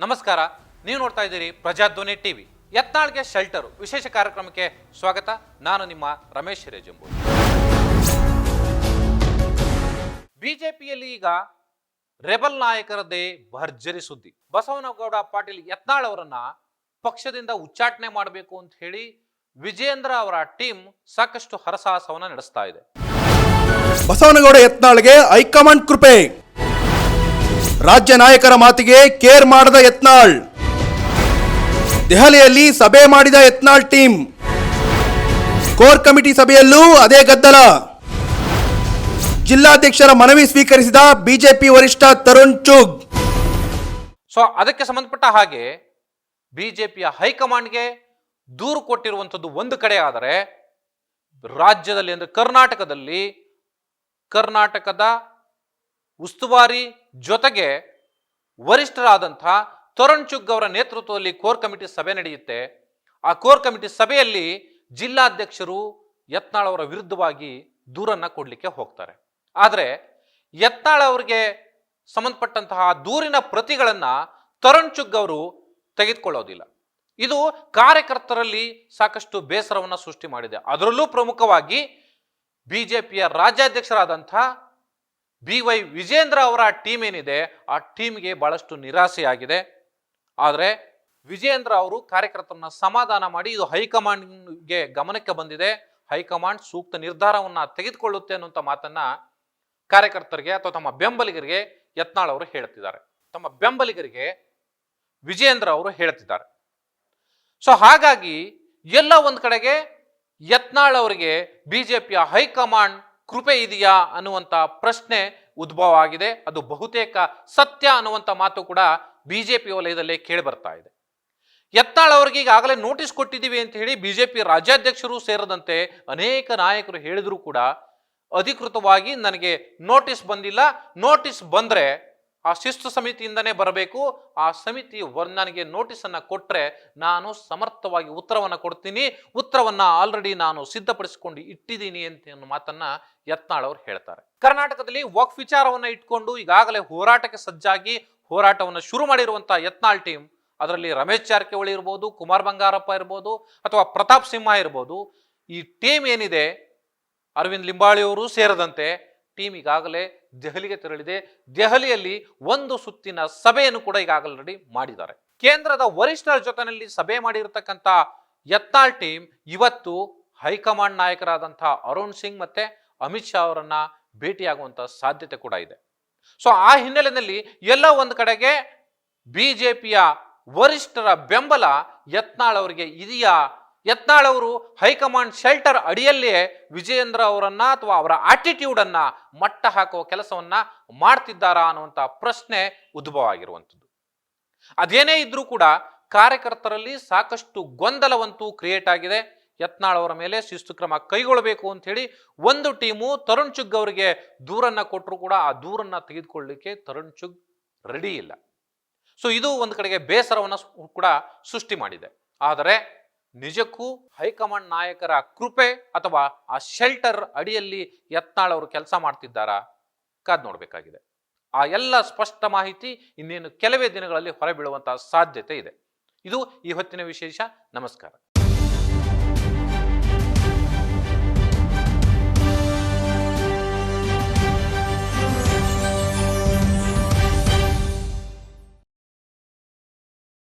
ನಮಸ್ಕಾರ. ನೀವು ನೋಡ್ತಾ ಇದ್ದೀರಿ ಪ್ರಜಾಧ್ವನಿ ಟಿವಿ. ಯತ್ನಾಳ್ಗೆ ಶೆಲ್ಟರ್ ವಿಶೇಷ ಕಾರ್ಯಕ್ರಮಕ್ಕೆ ಸ್ವಾಗತ. ನಾನು ನಿಮ್ಮ ರಮೇಶ್ ಹಿರೇಜಂಬು. ಬಿಜೆಪಿಯಲ್ಲಿ ಈಗ ರೆಬಲ್ ನಾಯಕರದೇ ಭರ್ಜರಿ ಸುದ್ದಿ. ಬಸವನಗೌಡ ಪಾಟೀಲ್ ಯತ್ನಾಳ್ ಅವರನ್ನ ಪಕ್ಷದಿಂದ ಉಚ್ಚಾಟನೆ ಮಾಡಬೇಕು ಅಂತ ಹೇಳಿ ವಿಜೇಂದ್ರ ಅವರ ಟೀಮ್ ಸಾಕಷ್ಟು ಹರಸಾಹಸವನ್ನ ನಡೆಸ್ತಾ ಇದೆ. ಬಸವನಗೌಡ ಯತ್ನಾಳ್ಗೆ ಹೈಕಮಾಂಡ್ ಕೃಪೆ, ರಾಜ್ಯ ನಾಯಕರ ಮಾತಿಗೆ ಕೇರ್ ಮಾಡದ ಯತ್ನಾಳ್, ದೆಹಲಿಯಲ್ಲಿ ಸಭೆ ಮಾಡಿದ ಯತ್ನಾಳ್ ಟೀಮ್, ಕೋರ್ ಕಮಿಟಿ ಸಭೆಯಲ್ಲೂ ಅದೇ ಗದ್ದಲ, ಜಿಲ್ಲಾಧ್ಯಕ್ಷರ ಮನವಿ ಸ್ವೀಕರಿಸಿದ ಬಿಜೆಪಿ ವರಿಷ್ಠ ತರುಣ್ ಚುಗ್. ಸೊ ಅದಕ್ಕೆ ಸಂಬಂಧಪಟ್ಟ ಹಾಗೆ ಬಿಜೆಪಿಯ ಹೈಕಮಾಂಡ್ಗೆ ದೂರು ಕೊಟ್ಟಿರುವಂಥದ್ದು ಒಂದು ಕಡೆ ಆದರೆ, ರಾಜ್ಯದಲ್ಲಿ ಅಂದರೆ ಕರ್ನಾಟಕದ ಉಸ್ತುವಾರಿ ಜೊತೆಗೆ ವರಿಷ್ಠರಾದಂಥ ತರುಣ್ ಚುಗ್ ಅವರ ನೇತೃತ್ವದಲ್ಲಿ ಕೋರ್ ಕಮಿಟಿ ಸಭೆ ನಡೆಯುತ್ತೆ. ಆ ಕೋರ್ ಕಮಿಟಿ ಸಭೆಯಲ್ಲಿ ಜಿಲ್ಲಾಧ್ಯಕ್ಷರು ಯತ್ನಾಳ್ ಅವರ ವಿರುದ್ಧವಾಗಿ ದೂರನ್ನ ಕೊಡಲಿಕ್ಕೆ ಹೋಗ್ತಾರೆ. ಆದರೆ ಯತ್ನಾಳ್ ಅವರಿಗೆ ಸಂಬಂಧಪಟ್ಟಂತಹ ದೂರಿನ ಪ್ರತಿಗಳನ್ನ ತರುಣ್ ಚುಗ್ ಅವರು ತೆಗೆದುಕೊಳ್ಳೋದಿಲ್ಲ. ಇದು ಕಾರ್ಯಕರ್ತರಲ್ಲಿ ಸಾಕಷ್ಟು ಬೇಸರವನ್ನು ಸೃಷ್ಟಿ ಮಾಡಿದೆ. ಅದರಲ್ಲೂ ಪ್ರಮುಖವಾಗಿ ಬಿಜೆಪಿಯ ರಾಜ್ಯಾಧ್ಯಕ್ಷರಾದಂಥ BY ವಿಜೇಂದ್ರ ಅವರ ಟೀಮ್ ಏನಿದೆ ಆ ಟೀಮ್ಗೆ ಬಹಳಷ್ಟು ನಿರಾಸೆಯಾಗಿದೆ. ಆದರೆ ವಿಜೇಂದ್ರ ಅವರು ಕಾರ್ಯಕರ್ತರನ್ನ ಸಮಾಧಾನ ಮಾಡಿ ಇದು ಹೈಕಮಾಂಡ್ಗೆ ಗಮನಕ್ಕೆ ಬಂದಿದೆ, ಹೈಕಮಾಂಡ್ ಸೂಕ್ತ ನಿರ್ಧಾರವನ್ನ ತೆಗೆದುಕೊಳ್ಳುತ್ತೆ ಅನ್ನುವಂಥ ಮಾತನ್ನ ಕಾರ್ಯಕರ್ತರಿಗೆ ಅಥವಾ ತಮ್ಮ ಬೆಂಬಲಿಗರಿಗೆ ಯತ್ನಾಳ್ ಅವರು ಹೇಳ್ತಿದ್ದಾರೆ. ತಮ್ಮ ಬೆಂಬಲಿಗರಿಗೆ ವಿಜೇಂದ್ರ ಅವರು ಹೇಳ್ತಿದ್ದಾರೆ. ಸೊ ಹಾಗಾಗಿ ಎಲ್ಲ ಒಂದ್ ಕಡೆಗೆ ಯತ್ನಾಳ್ ಅವರಿಗೆ ಬಿಜೆಪಿಯ ಹೈಕಮಾಂಡ್ ಕೃಪೆ ಇದೆಯಾ ಅನ್ನುವಂಥ ಪ್ರಶ್ನೆ ಉದ್ಭವ ಆಗಿದೆ. ಅದು ಬಹುತೇಕ ಸತ್ಯ ಅನ್ನುವಂಥ ಮಾತು ಕೂಡ ಬಿಜೆಪಿ ವಲಯದಲ್ಲೇ ಕೇಳಿ ಬರ್ತಾ ಇದೆ. ಯತ್ನಾಳ್ ಅವರಿಗೆ ಈಗಾಗಲೇ ನೋಟಿಸ್ ಕೊಟ್ಟಿದ್ದೀವಿ ಅಂತ ಹೇಳಿ ಬಿಜೆಪಿ ರಾಜ್ಯಾಧ್ಯಕ್ಷರು ಸೇರಿದಂತೆ ಅನೇಕ ನಾಯಕರು ಹೇಳಿದ್ರು ಕೂಡ ಅಧಿಕೃತವಾಗಿ ನನಗೆ ನೋಟಿಸ್ ಬಂದಿಲ್ಲ, ನೋಟಿಸ್ ಬಂದ್ರೆ ಆ ಶಿಸ್ತು ಸಮಿತಿಯಿಂದನೇ ಬರಬೇಕು, ಆ ಸಮಿತಿ ನನಗೆ ನೋಟಿಸನ್ನು ಕೊಟ್ಟರೆ ನಾನು ಸಮರ್ಥವಾಗಿ ಉತ್ತರವನ್ನು ಕೊಡ್ತೀನಿ, ಉತ್ತರವನ್ನ ಆಲ್ರೆಡಿ ನಾನು ಸಿದ್ಧಪಡಿಸಿಕೊಂಡು ಇಟ್ಟಿದ್ದೀನಿ ಅಂತ ಮಾತನ್ನ ಯತ್ನಾಳ್ ಅವರು ಹೇಳ್ತಾರೆ. ಕರ್ನಾಟಕದಲ್ಲಿ ವಕ್ಫ್ ವಿಚಾರವನ್ನ ಇಟ್ಕೊಂಡು ಈಗಾಗಲೇ ಹೋರಾಟಕ್ಕೆ ಸಜ್ಜಾಗಿ ಹೋರಾಟವನ್ನು ಶುರು ಮಾಡಿರುವಂತಹ ಯತ್ನಾಳ್ ಟೀಮ್, ಅದರಲ್ಲಿ ರಮೇಶ್ ಜಾರಕಿಹೊಳಿ ಇರ್ಬೋದು, ಕುಮಾರ್ ಬಂಗಾರಪ್ಪ ಇರ್ಬೋದು ಅಥವಾ ಪ್ರತಾಪ್ ಸಿಂಹ ಇರ್ಬೋದು, ಈ ಟೀಮ್ ಏನಿದೆ ಅರವಿಂದ್ ಲಿಂಬಾಳಿ ಅವರು ಸೇರಿದಂತೆ ಟೀಮ್ ಈಗಾಗಲೇ ದೆಹಲಿಗೆ ತೆರಳಿದೆ. ದೆಹಲಿಯಲ್ಲಿ ಒಂದು ಸುತ್ತಿನ ಸಭೆಯನ್ನು ಕೂಡ ಈಗಾಗಲೇ ರೆಡಿ ಮಾಡಿದ್ದಾರೆ. ಕೇಂದ್ರದ ವರಿಷ್ಠರ ಜೊತೆಯಲ್ಲಿ ಸಭೆ ಮಾಡಿರತಕ್ಕಂಥ ಯತ್ನಾಳ್ ಟೀಮ್ ಇವತ್ತು ಹೈಕಮಾಂಡ್ ನಾಯಕರಾದಂಥ ಅರುಣ್ ಸಿಂಗ್ ಮತ್ತೆ ಅಮಿತ್ ಶಾ ಅವರನ್ನ ಭೇಟಿಯಾಗುವಂತ ಸಾಧ್ಯತೆ ಕೂಡ ಇದೆ. ಸೊ ಆ ಹಿನ್ನೆಲೆಯಲ್ಲಿ ಎಲ್ಲ ಒಂದು ಕಡೆಗೆ ಬಿಜೆಪಿಯ ವರಿಷ್ಠರ ಬೆಂಬಲ ಯತ್ನಾಳ್ ಅವರಿಗೆ ಇದೆಯಾ, ಯತ್ನಾಳ್ ಅವರು ಹೈಕಮಾಂಡ್ ಶೆಲ್ಟರ್ ಅಡಿಯಲ್ಲಿಯೇ ವಿಜೇಂದ್ರ ಅವರನ್ನ ಅಥವಾ ಅವರ ಆಟಿಟ್ಯೂಡ್ ಅನ್ನ ಮಟ್ಟ ಹಾಕುವ ಕೆಲಸವನ್ನ ಮಾಡ್ತಿದ್ದಾರಾ ಅನ್ನುವಂಥ ಪ್ರಶ್ನೆ ಉದ್ಭವ ಆಗಿರುವಂಥದ್ದು. ಅದೇನೇ ಇದ್ರೂ ಕೂಡ ಕಾರ್ಯಕರ್ತರಲ್ಲಿ ಸಾಕಷ್ಟು ಗೊಂದಲವಂತೂ ಕ್ರಿಯೇಟ್ ಆಗಿದೆ. ಯತ್ನಾಳ್ ಅವರ ಮೇಲೆ ಶಿಸ್ತು ಕ್ರಮ ಕೈಗೊಳ್ಳಬೇಕು ಅಂತ ಹೇಳಿ ಒಂದು ಟೀಮು ತರುಣ್ ಚುಗ್ ಅವರಿಗೆ ದೂರನ್ನ ಕೊಟ್ಟರು ಕೂಡ ಆ ದೂರನ್ನ ತೆಗೆದುಕೊಳ್ಳಲಿಕ್ಕೆ ತರುಣ್ ಚುಗ್ ರೆಡಿ ಇಲ್ಲ. ಸೊ ಇದು ಒಂದು ಕಡೆಗೆ ಬೇಸರವನ್ನು ಕೂಡ ಸೃಷ್ಟಿ ಮಾಡಿದೆ. ಆದರೆ ನಿಜಕ್ಕೂ ಹೈಕಮಾಂಡ್ ನಾಯಕರ ಕೃಪೆ ಅಥವಾ ಆ ಶೆಲ್ಟರ್ ಅಡಿಯಲ್ಲಿ ಯತ್ನಾಳ್ ಅವರು ಕೆಲಸ ಮಾಡ್ತಿದ್ದಾರಾ ಕಾದ್ ನೋಡಬೇಕಾಗಿದೆ. ಆ ಎಲ್ಲ ಸ್ಪಷ್ಟ ಮಾಹಿತಿ ಇನ್ನೇನು ಕೆಲವೇ ದಿನಗಳಲ್ಲಿ ಹೊರಬೀಳುವಂತಹ ಸಾಧ್ಯತೆ ಇದೆ. ಇದು ಈ ಹೊತ್ತಿನ ವಿಶೇಷ. ನಮಸ್ಕಾರ.